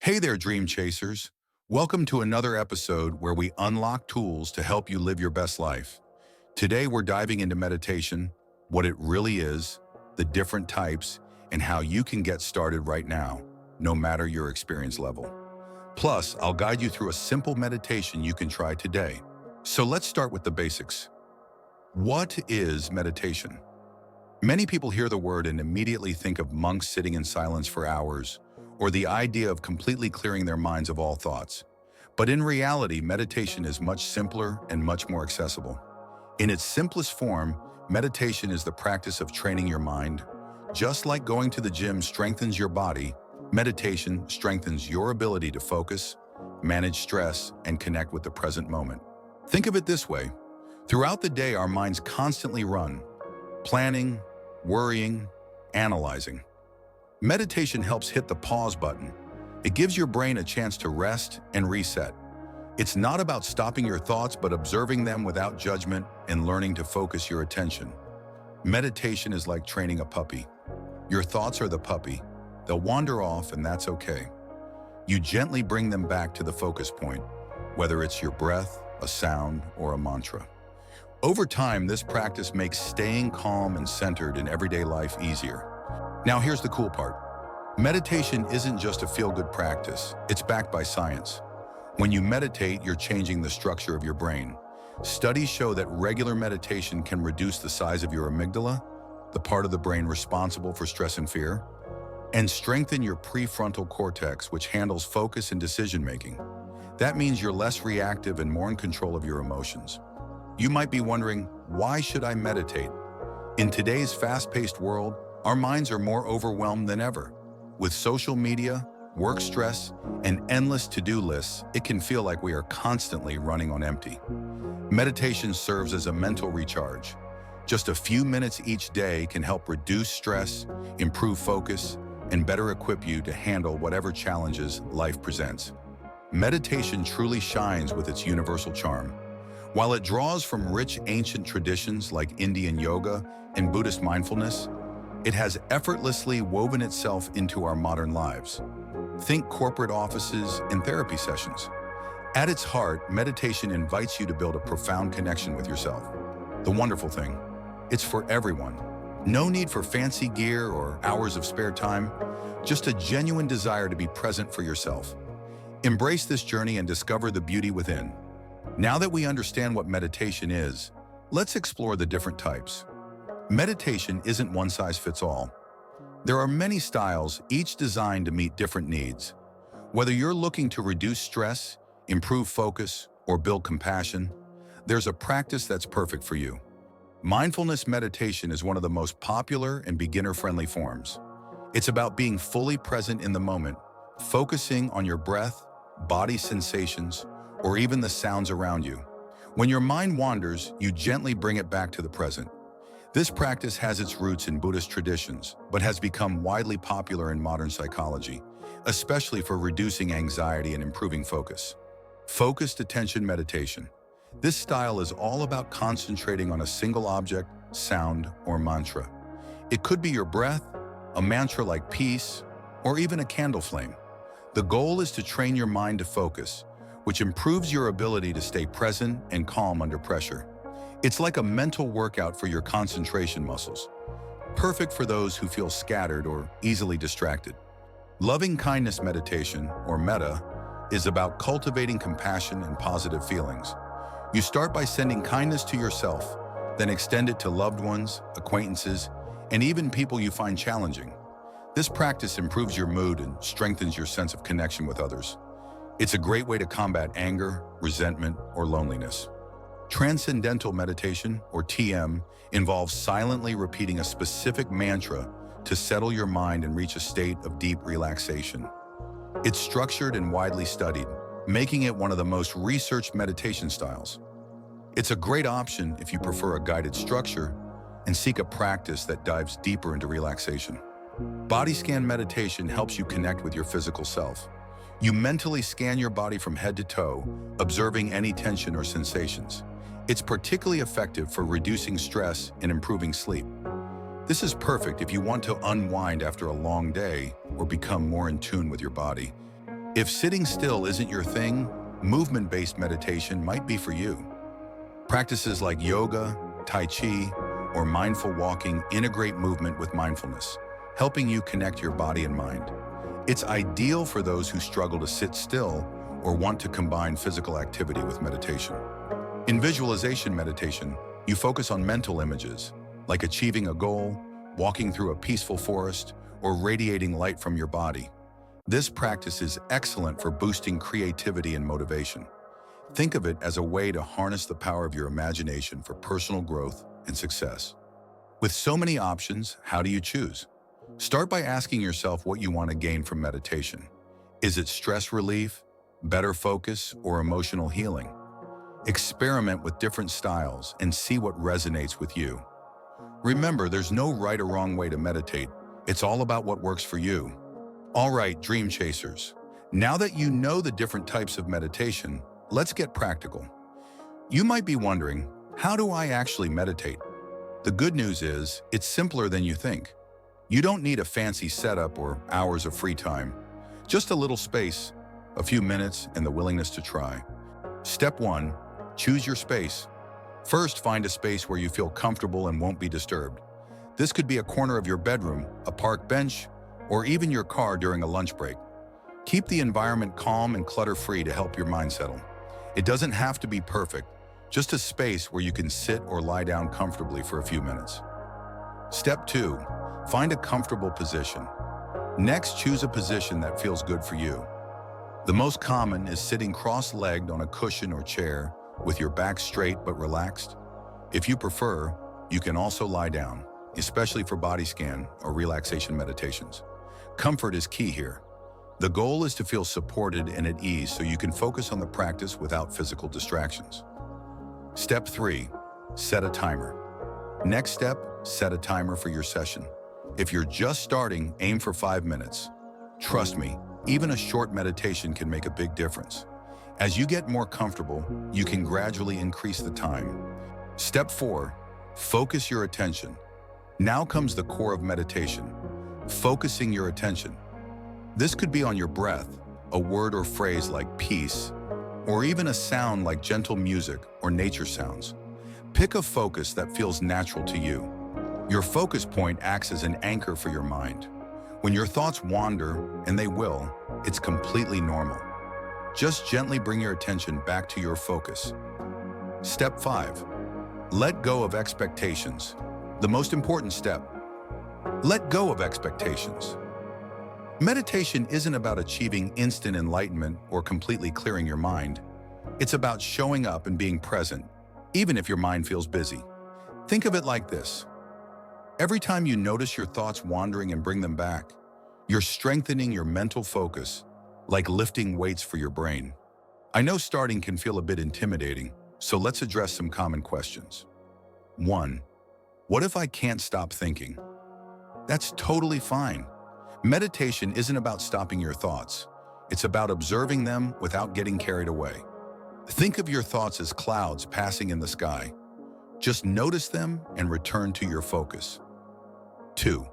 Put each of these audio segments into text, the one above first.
Hey there, dream chasers. Welcome to another episode where we unlock tools to help you live your best life. Today, we're diving into meditation, what it really is, the different types, and how you can get started right now, no matter your experience level. Plus, I'll guide you through a simple meditation you can try today. So let's start with the basics. What is meditation? Many people hear the word and immediately think of monks sitting in silence for hours, or the idea of completely clearing their minds of all thoughts. But in reality, meditation is much simpler and much more accessible. In its simplest form, meditation is the practice of training your mind. Just like going to the gym strengthens your body, meditation strengthens your ability to focus, manage stress, and connect with the present moment. Think of it this way. Throughout the day, our minds constantly run, planning, worrying, analyzing. Meditation helps hit the pause button. It gives your brain a chance to rest and reset. It's not about stopping your thoughts, but observing them without judgment and learning to focus your attention. Meditation is like training a puppy. Your thoughts are the puppy. They'll wander off, and that's okay. You gently bring them back to the focus point, whether it's your breath, a sound, or a mantra. Over time, this practice makes staying calm and centered in everyday life easier. Now here's the cool part. Meditation isn't just a feel-good practice, it's backed by science. When you meditate, you're changing the structure of your brain. Studies show that regular meditation can reduce the size of your amygdala, the part of the brain responsible for stress and fear, and strengthen your prefrontal cortex, which handles focus and decision-making. That means you're less reactive and more in control of your emotions. You might be wondering, why should I meditate? In today's fast-paced world, our minds are more overwhelmed than ever. With social media, work stress, and endless to-do lists, it can feel like we are constantly running on empty. Meditation serves as a mental recharge. Just a few minutes each day can help reduce stress, improve focus, and better equip you to handle whatever challenges life presents. Meditation truly shines with its universal charm. While it draws from rich ancient traditions like Indian yoga and Buddhist mindfulness, it has effortlessly woven itself into our modern lives. Think corporate offices and therapy sessions. At its heart, meditation invites you to build a profound connection with yourself. The wonderful thing, it's for everyone. No need for fancy gear or hours of spare time, just a genuine desire to be present for yourself. Embrace this journey and discover the beauty within. Now that we understand what meditation is, let's explore the different types. Meditation isn't one size fits all. There are many styles, each designed to meet different needs. Whether you're looking to reduce stress, improve focus, or build compassion, there's a practice that's perfect for you. Mindfulness meditation is one of the most popular and beginner-friendly forms. It's about being fully present in the moment, focusing on your breath, body sensations, or even the sounds around you. When your mind wanders, you gently bring it back to the present. This practice has its roots in Buddhist traditions, but has become widely popular in modern psychology, especially for reducing anxiety and improving focus. Focused attention meditation. This style is all about concentrating on a single object, sound, or mantra. It could be your breath, a mantra like peace, or even a candle flame. The goal is to train your mind to focus, which improves your ability to stay present and calm under pressure. It's like a mental workout for your concentration muscles, perfect for those who feel scattered or easily distracted. Loving kindness meditation, or metta, is about cultivating compassion and positive feelings. You start by sending kindness to yourself, then extend it to loved ones, acquaintances, and even people you find challenging. This practice improves your mood and strengthens your sense of connection with others. It's a great way to combat anger, resentment, or loneliness. Transcendental meditation, or TM, involves silently repeating a specific mantra to settle your mind and reach a state of deep relaxation. It's structured and widely studied, making it one of the most researched meditation styles. It's a great option if you prefer a guided structure and seek a practice that dives deeper into relaxation. Body scan meditation helps you connect with your physical self. You mentally scan your body from head to toe, observing any tension or sensations. It's particularly effective for reducing stress and improving sleep. This is perfect if you want to unwind after a long day or become more in tune with your body. If sitting still isn't your thing, movement-based meditation might be for you. Practices like yoga, tai chi, or mindful walking integrate movement with mindfulness, helping you connect your body and mind. It's ideal for those who struggle to sit still or want to combine physical activity with meditation. In visualization meditation, you focus on mental images, like achieving a goal, walking through a peaceful forest, or radiating light from your body. This practice is excellent for boosting creativity and motivation. Think of it as a way to harness the power of your imagination for personal growth and success. With so many options, how do you choose? Start by asking yourself what you want to gain from meditation. Is it stress relief, better focus, or emotional healing? Experiment with different styles and see what resonates with you. Remember, there's no right or wrong way to meditate. It's all about what works for you. All right, dream chasers. Now that you know the different types of meditation, let's get practical. You might be wondering, how do I actually meditate? The good news is, it's simpler than you think. You don't need a fancy setup or hours of free time. Just a little space, a few minutes, and the willingness to try. Step 1, choose your space. First, find a space where you feel comfortable and won't be disturbed. This could be a corner of your bedroom, a park bench, or even your car during a lunch break. Keep the environment calm and clutter-free to help your mind settle. It doesn't have to be perfect, just a space where you can sit or lie down comfortably for a few minutes. Step 2, find a comfortable position. Next, choose a position that feels good for you. The most common is sitting cross-legged on a cushion or chair with your back straight but relaxed. If you prefer, you can also lie down, especially for body scan or relaxation meditations. Comfort is key here. The goal is to feel supported and at ease so you can focus on the practice without physical distractions. Step 3, set a timer. Next step, set a timer for your session. If you're just starting, aim for 5 minutes. Trust me, even a short meditation can make a big difference. As you get more comfortable, you can gradually increase the time. Step 4, focus your attention. Now comes the core of meditation, focusing your attention. This could be on your breath, a word or phrase like peace, or even a sound like gentle music or nature sounds. Pick a focus that feels natural to you. Your focus point acts as an anchor for your mind. When your thoughts wander, and they will, it's completely normal. Just gently bring your attention back to your focus. Step 5, let go of expectations. The most important step, let go of expectations. Meditation isn't about achieving instant enlightenment or completely clearing your mind. It's about showing up and being present, even if your mind feels busy. Think of it like this. Every time you notice your thoughts wandering and bring them back, you're strengthening your mental focus, like lifting weights for your brain. I know starting can feel a bit intimidating, so let's address some common questions. 1. What if I can't stop thinking? That's totally fine. Meditation isn't about stopping your thoughts. It's about observing them without getting carried away. Think of your thoughts as clouds passing in the sky. Just notice them and return to your focus. 2.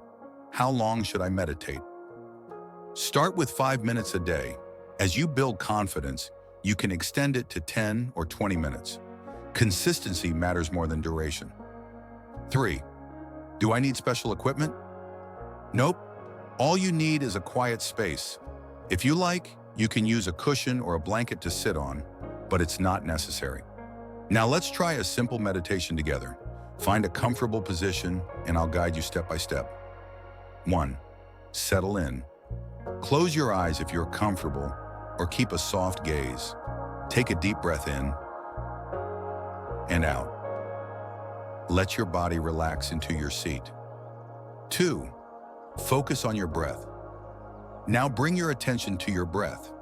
How long should I meditate? Start with 5 minutes a day. As you build confidence, you can extend it to 10 or 20 minutes. Consistency matters more than duration. 3. Do I need special equipment? Nope. All you need is a quiet space. If you like, you can use a cushion or a blanket to sit on, but it's not necessary. Now let's try a simple meditation together. Find a comfortable position, and I'll guide you step by step. 1. Settle in. Close your eyes if you're comfortable, or keep a soft gaze. Take a deep breath in and out. Let your body relax into your seat. 2. Focus on your breath. Now bring your attention to your breath.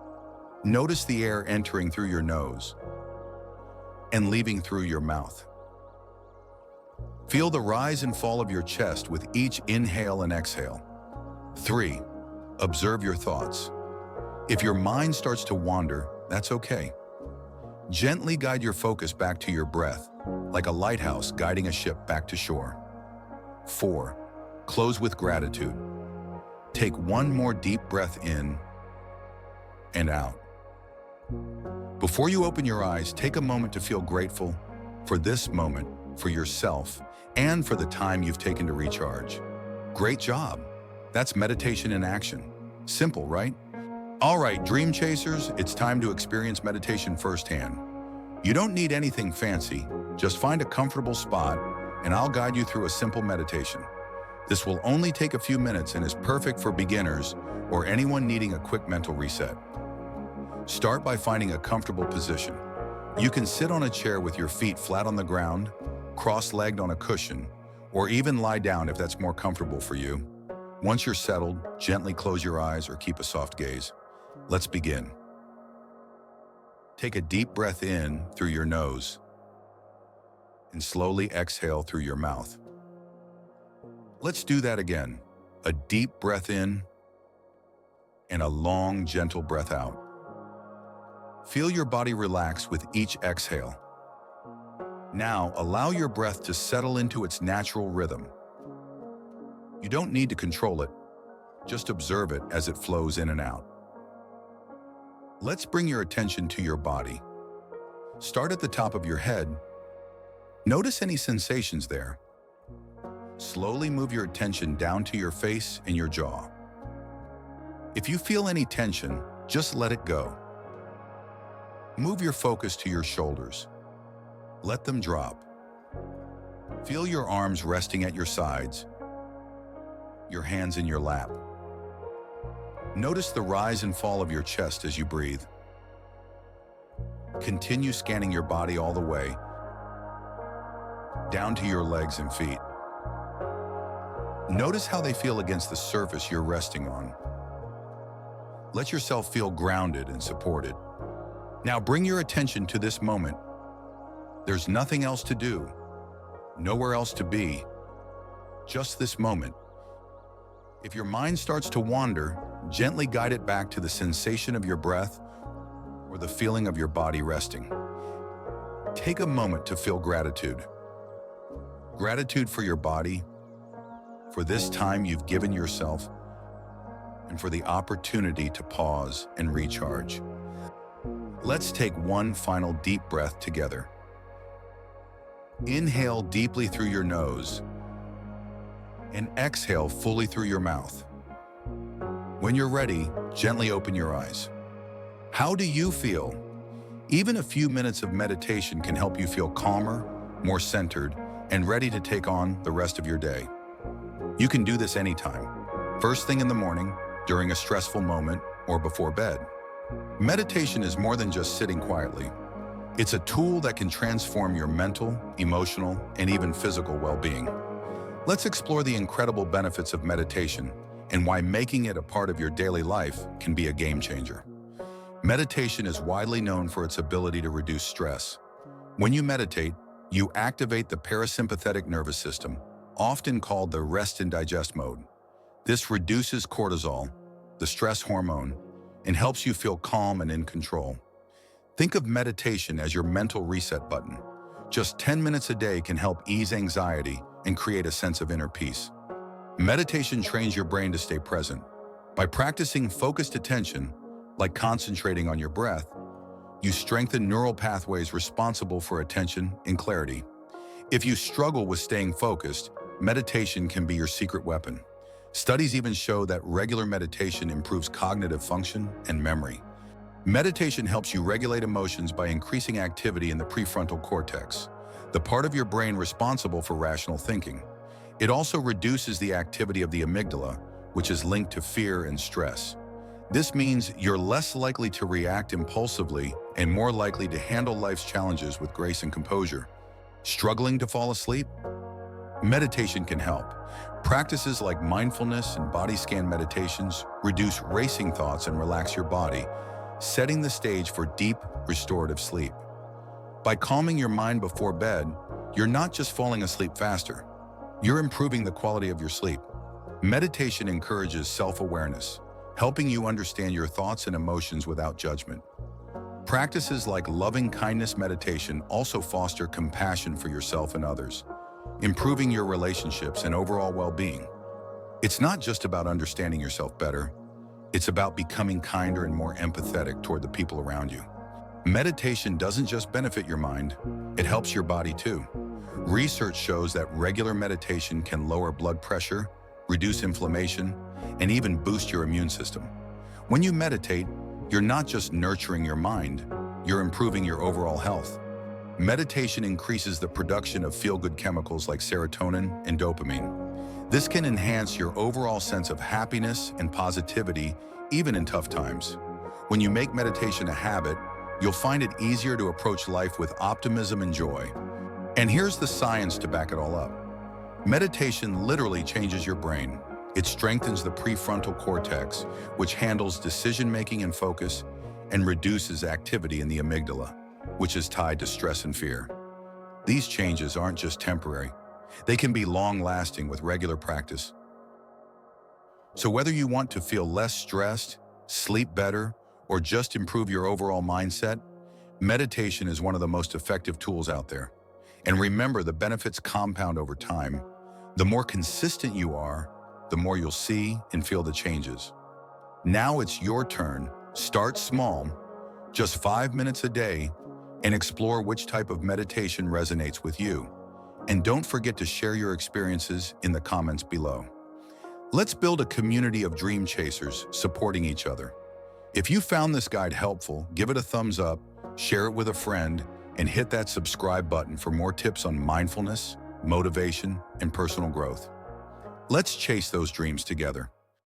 Notice the air entering through your nose and leaving through your mouth. Feel the rise and fall of your chest with each inhale and exhale. 3. Observe your thoughts. If your mind starts to wander, that's okay. Gently guide your focus back to your breath, like a lighthouse guiding a ship back to shore. 4. Close with gratitude. Take one more deep breath in and out. Before you open your eyes, take a moment to feel grateful for this moment, for yourself, and for the time you've taken to recharge. Great job! That's meditation in action. Simple, right? All right, dream chasers, it's time to experience meditation firsthand. You don't need anything fancy, just find a comfortable spot, and I'll guide you through a simple meditation. This will only take a few minutes and is perfect for beginners or anyone needing a quick mental reset. Start by finding a comfortable position. You can sit on a chair with your feet flat on the ground, cross-legged on a cushion, or even lie down if that's more comfortable for you. Once you're settled, gently close your eyes or keep a soft gaze. Let's begin. Take a deep breath in through your nose and slowly exhale through your mouth. Let's do that again. A deep breath in and a long, gentle breath out. Feel your body relax with each exhale. Now, allow your breath to settle into its natural rhythm. You don't need to control it, just observe it as it flows in and out. Let's bring your attention to your body. Start at the top of your head. Notice any sensations there. Slowly move your attention down to your face and your jaw. If you feel any tension, just let it go. Move your focus to your shoulders. Let them drop. Feel your arms resting at your sides, your hands in your lap. Notice the rise and fall of your chest as you breathe. Continue scanning your body all the way, down to your legs and feet. Notice how they feel against the surface you're resting on. Let yourself feel grounded and supported. Now bring your attention to this moment. There's nothing else to do, nowhere else to be, just this moment. If your mind starts to wander, gently guide it back to the sensation of your breath or the feeling of your body resting. Take a moment to feel gratitude. Gratitude for your body, for this time you've given yourself, and for the opportunity to pause and recharge. Let's take one final deep breath together. Inhale deeply through your nose and exhale fully through your mouth. When you're ready, gently open your eyes. How do you feel? Even a few minutes of meditation can help you feel calmer, more centered, and ready to take on the rest of your day. You can do this anytime, first thing in the morning, during a stressful moment, or before bed. Meditation is more than just sitting quietly. It's a tool that can transform your mental, emotional, and even physical well-being. Let's explore the incredible benefits of meditation and why making it a part of your daily life can be a game changer. Meditation is widely known for its ability to reduce stress. When you meditate, you activate the parasympathetic nervous system, often called the rest and digest mode. This reduces cortisol, the stress hormone, and helps you feel calm and in control. Think of meditation as your mental reset button. Just 10 minutes a day can help ease anxiety and create a sense of inner peace. Meditation trains your brain to stay present. By practicing focused attention, like concentrating on your breath, you strengthen neural pathways responsible for attention and clarity. If you struggle with staying focused, meditation can be your secret weapon. Studies even show that regular meditation improves cognitive function and memory. Meditation helps you regulate emotions by increasing activity in the prefrontal cortex, the part of your brain responsible for rational thinking. It also reduces the activity of the amygdala, which is linked to fear and stress. This means you're less likely to react impulsively and more likely to handle life's challenges with grace and composure. Struggling to fall asleep? Meditation can help. Practices like mindfulness and body scan meditations reduce racing thoughts and relax your body, setting the stage for deep, restorative sleep. By calming your mind before bed, you're not just falling asleep faster, you're improving the quality of your sleep. Meditation encourages self-awareness, helping you understand your thoughts and emotions without judgment. Practices like loving kindness meditation also foster compassion for yourself and others, improving your relationships and overall well-being. It's not just about understanding yourself better, It's about becoming kinder and more empathetic toward the people around you. Meditation doesn't just benefit your mind, it helps your body too. Research shows that regular meditation can lower blood pressure, reduce inflammation, and even boost your immune system. When you meditate, you're not just nurturing your mind, you're improving your overall health. Meditation increases the production of feel-good chemicals like serotonin and dopamine. This can enhance your overall sense of happiness and positivity, even in tough times. When you make meditation a habit, you'll find it easier to approach life with optimism and joy. And here's the science to back it all up. Meditation literally changes your brain. It strengthens the prefrontal cortex, which handles decision-making and focus, and reduces activity in the amygdala, which is tied to stress and fear. These changes aren't just temporary. They can be long-lasting with regular practice. So whether you want to feel less stressed, sleep better, or just improve your overall mindset, meditation is one of the most effective tools out there. And remember, the benefits compound over time. The more consistent you are, the more you'll see and feel the changes. Now it's your turn. Start small, just 5 minutes a day, and explore which type of meditation resonates with you. And don't forget to share your experiences in the comments below. Let's build a community of dream chasers supporting each other. If you found this guide helpful, give it a thumbs up, share it with a friend, and hit that subscribe button for more tips on mindfulness, motivation, and personal growth. Let's chase those dreams together.